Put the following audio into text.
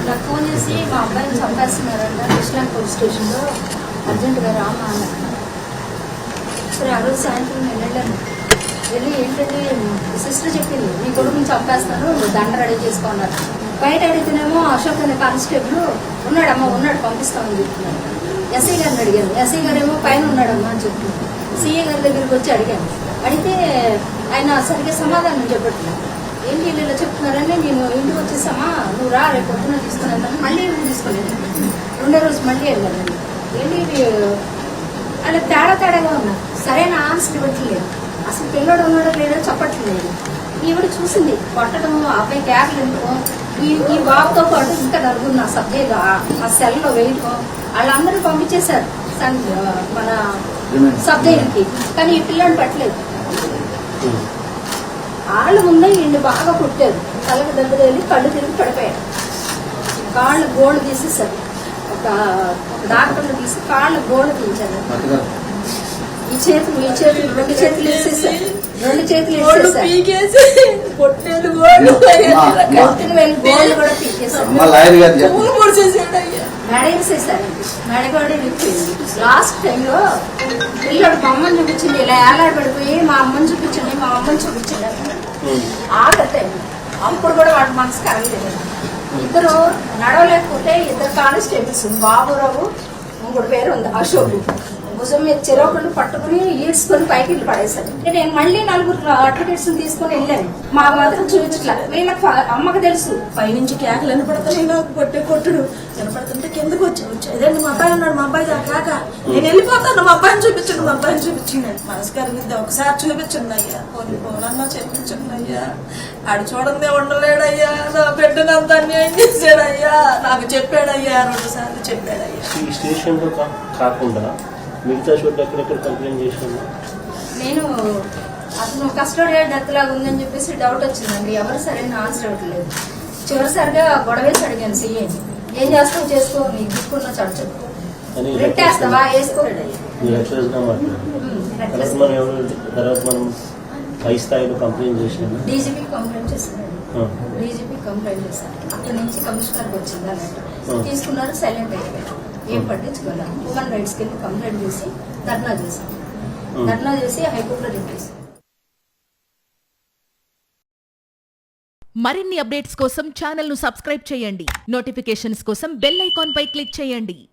నాకు ఫోన్ చేసి మా అబ్బాయిని చంపేస్తున్నారంట ఇస్లాం పోలీస్ స్టేషన్లో అర్జెంటుగా రామా అన్న. సరే ఆ రోజు సాయంత్రం నేను వెళ్ళాను. వెళ్ళి ఏంటంటే సిస్టర్ చెప్పింది నీ కొడుకుని చంపేస్తాను దండ రెడీ చేసుకున్నారు. బయట అడిగితేనేమో అశోక్ అనే కానిస్టేబుల్ ఉన్నాడమ్మా ఉన్నాడు పంపిస్తామని చెప్తున్నాడు. ఎస్ఐ గారిని అడిగాను. ఎస్ఐ గారు ఏమో పైన ఉన్నాడమ్మా అని చెప్తున్నాను. సీఏ గారి దగ్గరికి వచ్చి అడిగాను. అడిగితే ఆయన సరిగ్గా సమాధానం చెప్పట్లేదు. ఏంటి ఇలా చెప్తున్నారని నేను ఇంటికి వచ్చేసామా నువ్వు రా రేపు పొద్దున తీసుకుని వెళ్తాను. మళ్ళీ ఇంటికి తీసుకోలేదు. రెండో రోజు మళ్ళీ వెళ్ళాను. ఏంటి అలా తేడాగా ఉన్నా సరైన ఆన్సర్ ఇవ్వట్లేదు. అసలు పిల్లడు ఉన్నాడో లేదో చెప్పట్లేదు. ఈవిడ చూసింది కొట్టడం అబ్బాయి క్యాబ్లు ఎందుకో ఈ బాబుతో పాటు ఇంకా నలుగురు నా సబ్జెక్ట్ ఆ సెల్లో వేయటం వాళ్ళందరూ పంపించేశారు మన సబ్జెక్ట్కి. కానీ ఈ పిల్లని పెట్టలేదు. వాళ్ళు ముందే వీళ్ళు బాగా పుట్టారు. తలకు దగ్గర వెళ్ళి కళ్ళు తిరిగి పడిపోయారు. కాళ్ళు గోళ్ళు తీసేసారు. ఒక డాక్టర్లు తీసి కాళ్ళు గోళ్ళు తీయించారు. ఈ చేతులు రెండు చేతులు వేసేసారు. రెండు చేతులు వేసేసారు. పొట్టేలు గోళ్ళు కూడా తీసేసారు. మెడ వేసేసారండి. మెడగోడ విప్పింది. లాస్ట్ టైంలో పిల్లడు మా అమ్మని చూపించింది. ఇలా ఏలాడ పడిపోయి మా అమ్మని చూపించండి మా అమ్మని చూపించండి ఆగతే. అప్పుడు కూడా వాడి మనసు కరగలేదు. ఇద్దరు నడవలేకపోతే ఇద్దరు కానిస్టేబుల్స్ బాబురావు ఇంకోటి పేరు ఉంది అశోక్ భుజం మీద చెరొకళ్ళు పట్టుకుని ఈడ్చుకొని పైకి వెళ్ళి పడేశారు. నేను మళ్ళీ నలుగురు అడ్వకేట్స్ తీసుకుని వెళ్ళాను. మా మాత్రం చూపించట్లా. వీళ్ళకి అమ్మకు తెలుసు పైనుంచి కేకలు వినపడతాయి. నాకు కొట్టే కొట్టుడు వినపడుతుంటే కిందకు వచ్చేదండి. మా అబ్బాయి ఉన్నాడు. మా అబ్బాయి కాక నేను వెళ్ళిపోతాను. మా అబ్బాయిని చూపించండి మా అబ్బాయిని చూపించండి. మనస్కారం మీద ఒకసారి చూపించండి అయ్యా. పోనన్నా చెప్పించండి అయ్యా. ఆడు చూడండి ఉండలేడయ్యా. నా బిడ్డనంతా అన్యాయం చేశాడయ్యా. నాకు చెప్పాడయ్యా. 2 సార్లు చెప్పాడయ్యా. ఈ స్టేషన్ లో కాకుండా మిగతా చోట్ల ఎక్కడెక్కడ కంప్లైంట్ చేశాను. నేను అతను కస్టడీ డెత్ లాగా ఉందని చెప్పేసి డౌట్ వచ్చిందండి. ఎవరు సరైన ఆన్సర్ ఇవ్వట్లేదు. చివరిసారిగా గొడవేసి అడిగాను సీఏని. ఏం చేస్తావు చేసుకో నీ దిక్కున్న చర్చ పెట్టేస్తావా వేసుకోండి. తర్వాత మనం పై స్థాయిలో కంప్లైంట్ చేసినా డీజీపీ కంప్లైంట్ చేస్తున్నాడు. డీజీపీ కంప్లైంట్ చేశారు. అక్కడి నుంచి కమిషనర్కి వచ్చింది అన్నట్టు తీసుకున్నారు. సైలెంట్ అయిపోయారు. ఏం పట్టించుకోలేదు. హ్యూమన్ రైట్స్ కి కంప్లైంట్ చేసి ధర్నా చేశారు. ధర్నా చేసి హైకోర్టులో రిప్లేస్. మరిన్ని అప్డేట్స్ కోసం ఛానల్ ను సబ్స్క్రైబ్ చేయండి. నోటిఫికేషన్స్ కోసం బెల్ ఐకాన్ పై క్లిక్ చేయండి.